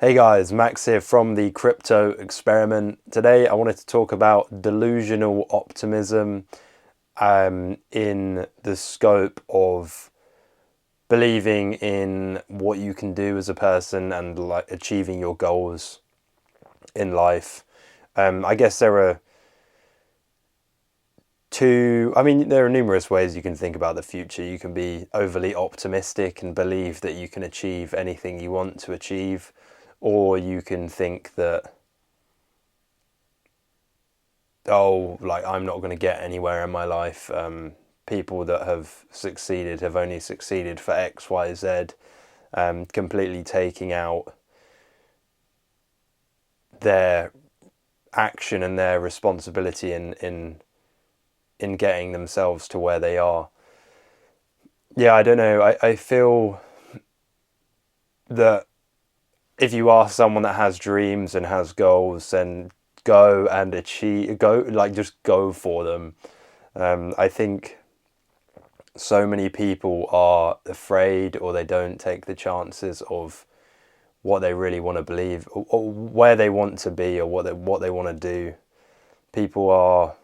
Hey guys, Max here from the Crypto Experiment. Today I wanted to talk about delusional optimism in the scope of believing in what you can do as a person and like achieving your goals in life. I guess there are there are numerous ways you can think about the future. You can be overly optimistic and believe that you can achieve anything you want to achieve, or you can think that, oh, like I'm not going to get anywhere in my life. People that have succeeded have only succeeded for X, Y, Z, completely taking out their action and their responsibility in getting themselves to where they are. Yeah, I don't know. I feel that if you are someone that has dreams and has goals, then go and achieve, just go for them. I think so many people are afraid, or they don't take the chances of what they really want to believe, or where they want to be, or what they want to do. People are,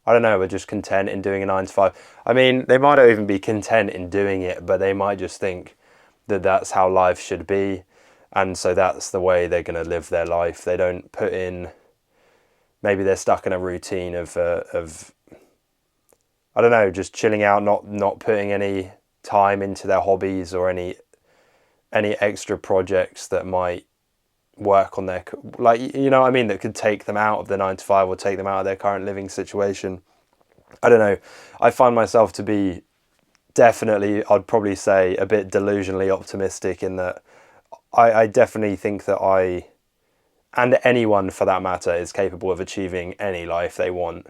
I don't know, are just content in doing a 9 to 5. I mean, they might not even be content in doing it, but they might just think that that's how life should be, and so that's the way they're going to live their life. They don't put in. Maybe they're stuck in a routine of I don't know, just chilling out, not putting any time into their hobbies or any extra projects that might work on their, like, you know what I mean, that could take them out of the 9 to 5 or take them out of their current living situation. I don't know. I find myself to be definitely, I'd probably say, a bit delusionally optimistic in that I definitely think that and anyone for that matter, is capable of achieving any life they want.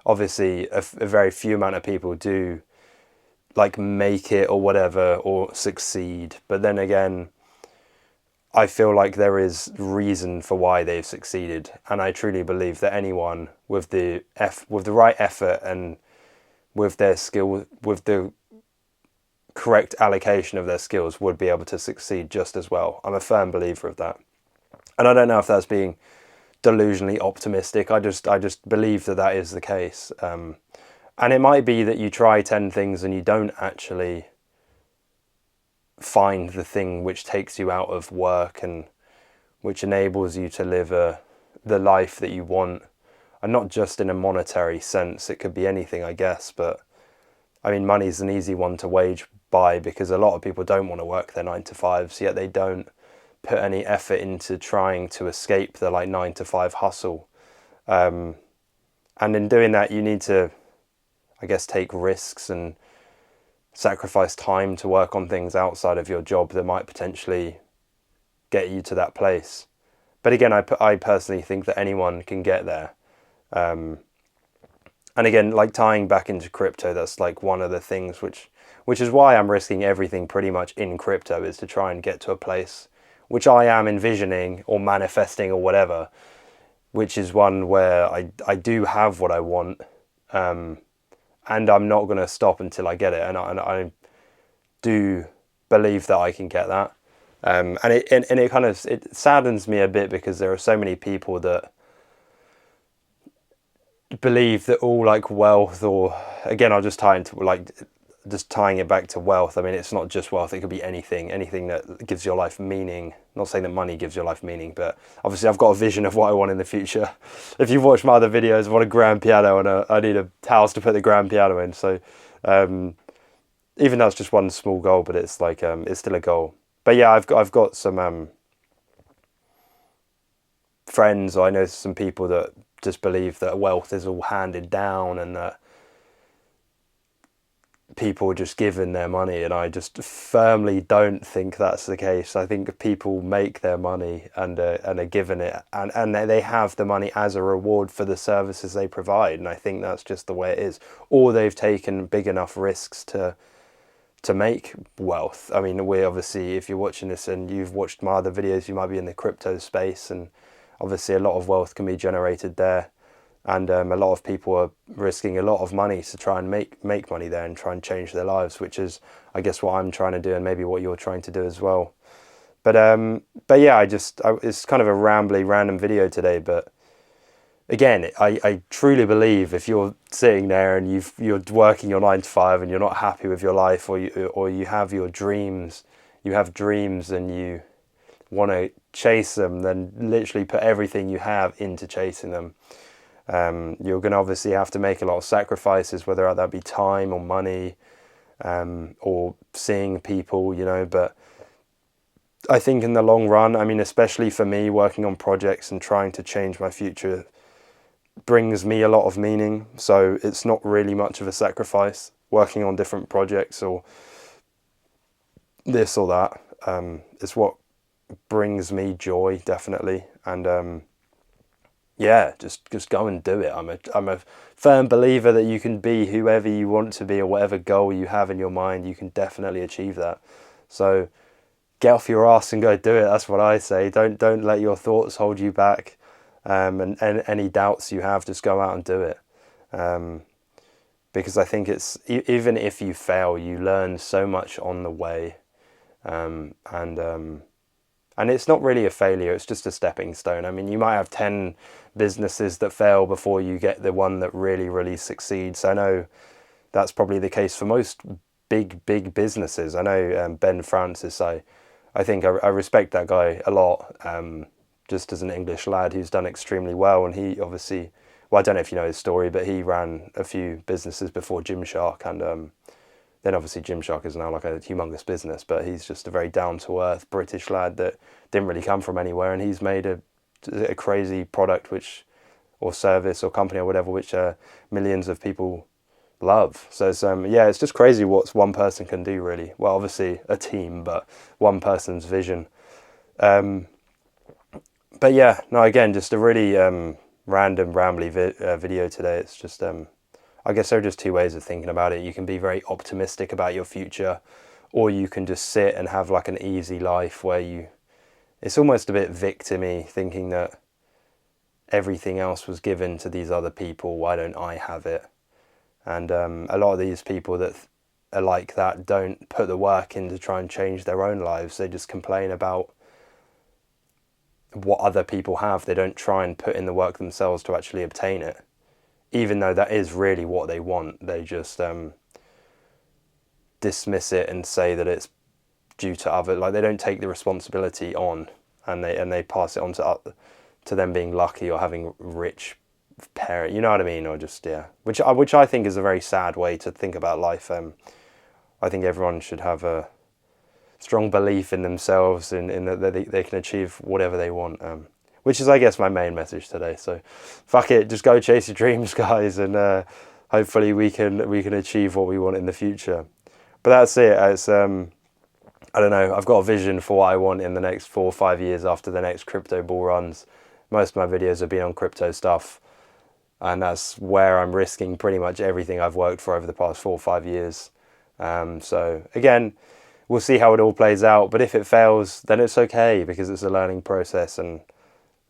Obviously, a very few amount of people do like make it or whatever or succeed, but then again, I feel like there is reason for why they've succeeded, and I truly believe that anyone with the right effort and with their skill, with the correct allocation of their skills, would be able to succeed just as well. I'm a firm believer of that, and I don't know if that's being delusionally optimistic. I just believe that that is the case, and it might be that you try 10 things and you don't actually find the thing which takes you out of work and which enables you to live the life that you want, and not just in a monetary sense. It could be anything, I guess, but I mean, money's an easy one to wage by because a lot of people don't want to work their 9 to 5s, yet they don't put any effort into trying to escape the like 9 to 5 hustle. And in doing that, you need to, I guess, take risks and sacrifice time to work on things outside of your job that might potentially get you to that place. But again, I personally think that anyone can get there. And again, like tying back into crypto, that's like one of the things which is why I'm risking everything pretty much in crypto, is to try and get to a place which I am envisioning or manifesting or whatever, which is one where I do have what I want, and I'm not going to stop until I get it. And I do believe that I can get that. And it kind of, it saddens me a bit because there are so many people that believe that all like wealth, or again, I'll just tie into like just tying it back to wealth. I mean, it's not just wealth. It could be anything that gives your life meaning. Not saying that money gives your life meaning, but obviously I've got a vision of what I want in the future. If you've watched my other videos, I want a grand piano, and I need a house to put the grand piano in. So even though it's just one small goal, but it's like it's still a goal. But yeah, I've got some friends, or I know some people that just believe that wealth is all handed down and that people are just given their money, and I just firmly don't think that's the case. I think people make their money and are given it, and they have the money as a reward for the services they provide, and I think that's just the way it is. Or they've taken big enough risks to make wealth. I mean, we obviously, if you're watching this and you've watched my other videos, you might be in the crypto space, and obviously a lot of wealth can be generated there, and a lot of people are risking a lot of money to try and make money there and try and change their lives, which is, I guess, what I'm trying to do, and maybe what you're trying to do as well. But yeah, it's kind of a random video today. But again, I truly believe if you're sitting there and you're working your 9 to 5 and you're not happy with your life, or you have your dreams, you have dreams and you want to chase them, then literally put everything you have into chasing them. You're going to obviously have to make a lot of sacrifices, whether that be time or money, or seeing people, but I think in the long run, I mean, especially for me, working on projects and trying to change my future brings me a lot of meaning. So it's not really much of a sacrifice working on different projects or this or that. It's what brings me joy, definitely. And yeah, just go and do it. I'm a firm believer that you can be whoever you want to be, or whatever goal you have in your mind, you can definitely achieve that. So get off your ass and go do it. That's what I say. Don't let your thoughts hold you back, and any doubts you have, just go out and do it. Because I think even if you fail, you learn so much on the way, and it's not really a failure. It's just a stepping stone. I mean, you might have 10 businesses that fail before you get the one that really succeeds. I know that's probably the case for most big businesses. I know Ben Francis. I think I respect that guy a lot, just as an English lad who's done extremely well. And he obviously, well, I don't know if you know his story, but he ran a few businesses before Gymshark, and then obviously Gymshark is now like a humongous business, but he's just a very down-to-earth British lad that didn't really come from anywhere, and he's made a crazy product or service or company or whatever, which millions of people love. So it's yeah, it's just crazy what one person can do, really. Well, obviously a team, but one person's vision. But yeah, no, again, just a really random, rambly video today. It's just I guess there are just two ways of thinking about it. You can be very optimistic about your future, or you can just sit and have like an easy life where it's almost a bit victim-y, thinking that everything else was given to these other people. Why don't I have it? And a lot of these people that are like that don't put the work in to try and change their own lives. They just complain about what other people have. They don't try and put in the work themselves to actually obtain it. Even though that is really what they want, they just dismiss it and say that it's due to other. Like, they don't take the responsibility on, and they pass it on to them being lucky or having rich parent. You know what I mean? Or just, yeah, which I think is a very sad way to think about life. I think everyone should have a strong belief in themselves, in that they can achieve whatever they want. Which is, I guess, my main message today. So, fuck it, just go chase your dreams, guys, and hopefully we can achieve what we want in the future. But that's it. It's I don't know. I've got a vision for what I want in the next 4 or 5 years after the next crypto bull runs. Most of my videos have been on crypto stuff, and that's where I'm risking pretty much everything I've worked for over the past 4 or 5 years. So again, we'll see how it all plays out. But if it fails, then it's okay, because it's a learning process, and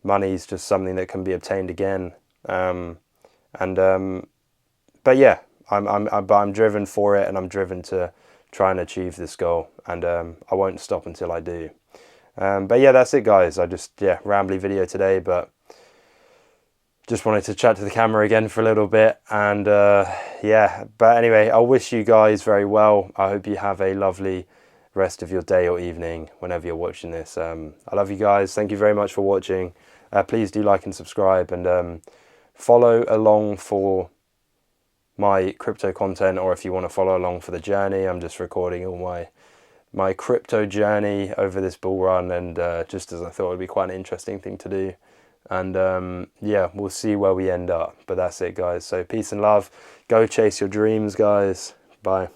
money's just something that can be obtained again. But yeah, I'm driven for it, and I'm driven to try and achieve this goal, and I won't stop until I do. But yeah, that's it, guys. I just, rambly video today, but just wanted to chat to the camera again for a little bit, and yeah. But anyway, I wish you guys very well. I hope you have a lovely rest of your day or evening whenever you're watching this. I love you guys. Thank you very much for watching. Please do like and subscribe, and follow along for my crypto content, or if you want to follow along for the journey. I'm just recording all my crypto journey over this bull run, and just as I thought it'd be quite an interesting thing to do. And yeah, we'll see where we end up. But that's it, guys. So peace and love. Go chase your dreams, guys. Bye.